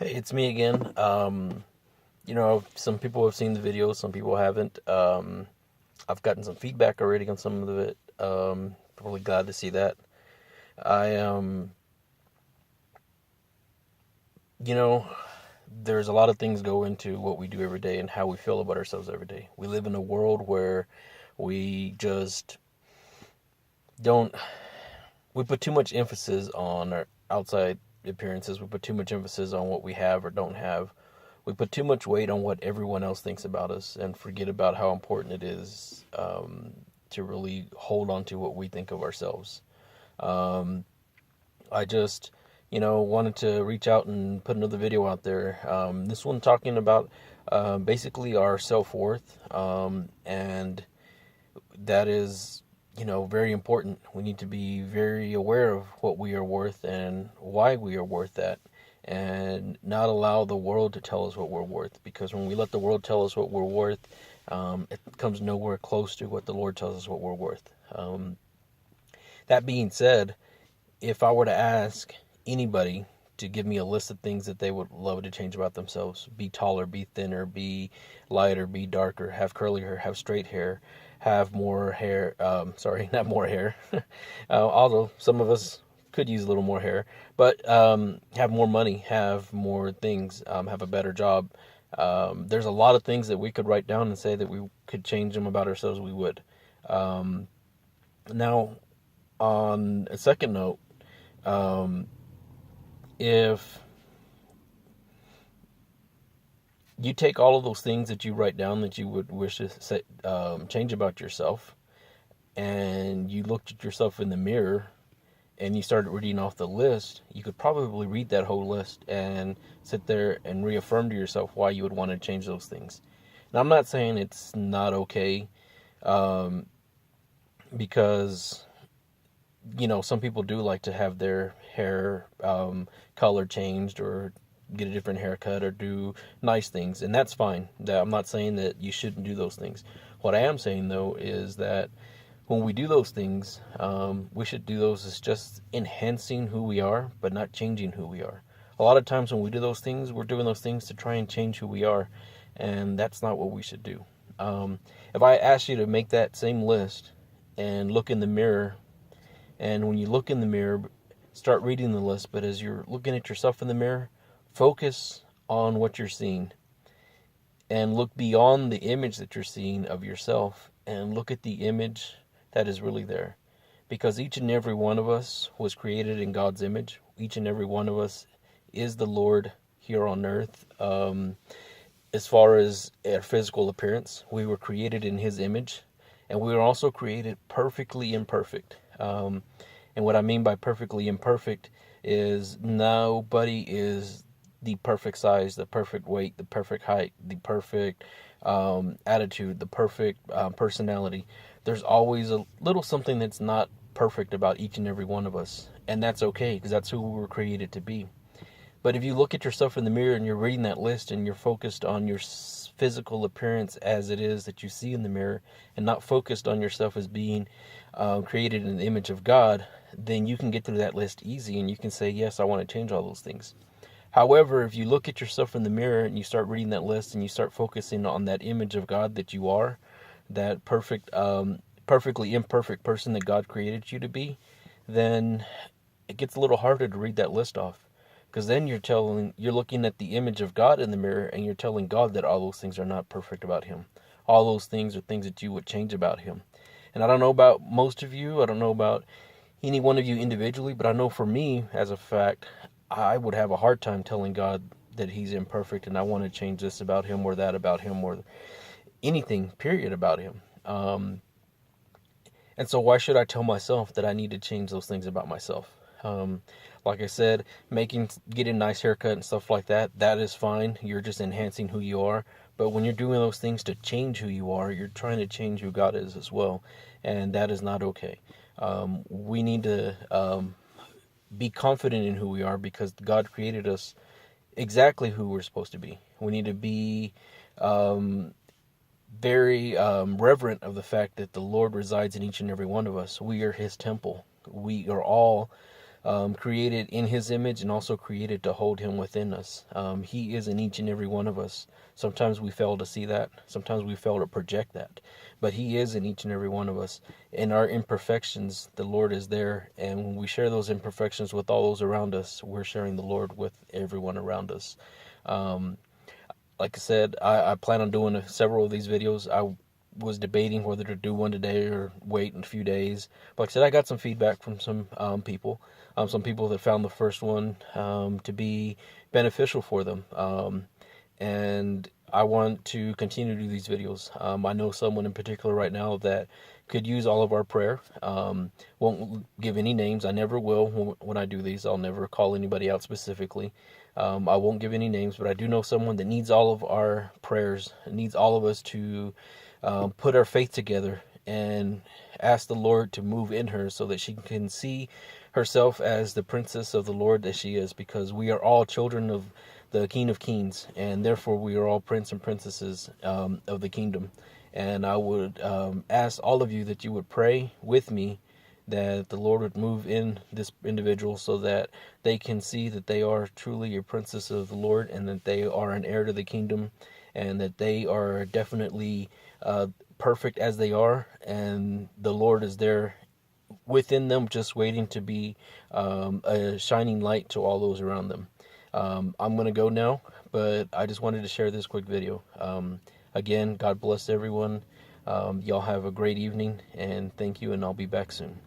Hey, it's me again. Some people have seen the video, some people haven't. I've gotten some feedback already on some of it. Really glad to see that. I you know, there's a lot of things go into what we do every day and how we feel about ourselves every day. We live in a world where we just don't. We put too much emphasis on our outside appearances. We put too much emphasis on what we have or don't have. We put too much weight on what everyone else thinks about us and forget about how important it is to really hold on to what we think of ourselves. Um, I just, wanted to reach out and put another video out there. This one talking about basically our self worth, and that is, very important. We need to be very aware of what we are worth and why we are worth that, and not allow the world to tell us what we're worth. Because when we let the world tell us what we're worth, it comes nowhere close to what the Lord tells us what we're worth. That being said, if I were to ask anybody to give me a list of things that they would love to change about themselves, be taller, be thinner, be lighter, be darker, have curly hair, have straight hair, have more hair, sorry, not more hair, although some of us could use a little more hair, but have more money, have more things, have a better job. There's a lot of things that we could write down and say that we could change them about ourselves, we would. Um, Now, on a second note, um, if you take all of those things that you write down that you would wish to say, change about yourself, and you looked at yourself in the mirror and you started reading off the list, you could probably read that whole list and sit there and reaffirm to yourself why you would want to change those things. Now, I'm not saying it's not okay, um, because some people do like to have their hair color changed or get a different haircut or do nice things, and that's fine. I'm not saying that you shouldn't do those things. What I am saying though is that when we do those things, we should do those as just enhancing who we are, but not changing who we are. A lot of times when we do those things, we're doing those things to try and change who we are, and that's not what we should do. If I asked you to make that same list and look in the mirror, and when you look in the mirror, start reading the list, but as you're looking at yourself in the mirror, focus on what you're seeing and look beyond the image that you're seeing of yourself and look at the image that is really there. Because each and every one of us was created in God's image. Each and every one of us is the Lord here on earth. As far as our physical appearance, we were created in His image, and we were also created perfectly imperfect. And what I mean by perfectly imperfect is nobody is the perfect size, the perfect weight, the perfect height, the perfect attitude, the perfect personality. There's always a little something that's not perfect about each and every one of us. And that's okay, because that's who we were created to be. But if you look at yourself in the mirror and you're reading that list and you're focused on your physical appearance as it is that you see in the mirror, and not focused on yourself as being created in the image of God, then you can get through that list easy and you can say, yes, I want to change all those things. However, if you look at yourself in the mirror and you start reading that list and you start focusing on that image of God that you are, that perfectly imperfect person that God created you to be, then it gets a little harder to read that list off. Because then you're looking at the image of God in the mirror and you're telling God that all those things are not perfect about Him. All those things are things that you would change about Him. And I don't know about most of you, I don't know about any one of you individually, but I know for me, as a fact, I would have a hard time telling God that He's imperfect and I want to change this about Him or that about Him or anything, period, about Him. And so why should I tell myself that I need to change those things about myself? Um, like I said, getting a nice haircut and stuff like that, that is fine. You're just enhancing who you are. But when you're doing those things to change who you are, you're trying to change who God is as well. And that is not okay. We need to be confident in who we are because God created us exactly who we're supposed to be. We need to be um, very reverent of the fact that the Lord resides in each and every one of us. We are His temple. We are all created in his image and also created to hold him within us. He is in each and every one of us. Sometimes we fail to see that. Sometimes we fail to project that. But he is in each and every one of us. In our imperfections, the Lord is there. And when we share those imperfections with all those around us, we're sharing the Lord with everyone around us. Um, like I said, I plan on doing several of these videos. I was debating whether to do one today or wait in a few days. But like I said, I got some feedback from some people. Some people that found the first one to be beneficial for them. And I want to continue to do these videos. I know someone in particular right now that could use all of our prayer. Won't give any names. I never will when I do these. I'll never call anybody out specifically. I won't give any names, but I do know someone that needs all of our prayers, needs all of us to put our faith together and ask the Lord to move in her so that she can see herself as the princess of the Lord that she is, because we are all children of the King of Kings, and therefore we are all prince and princesses of the kingdom. And I would ask all of you that you would pray with me that the Lord would move in this individual so that they can see that they are truly a princess of the Lord, and that they are an heir to the kingdom, and that they are definitely perfect as they are, and the Lord is there within them, just waiting to be a shining light to all those around them. I'm going to go now, but I just wanted to share this quick video. Again, God bless everyone. Y'all have a great evening, and thank you, and I'll be back soon.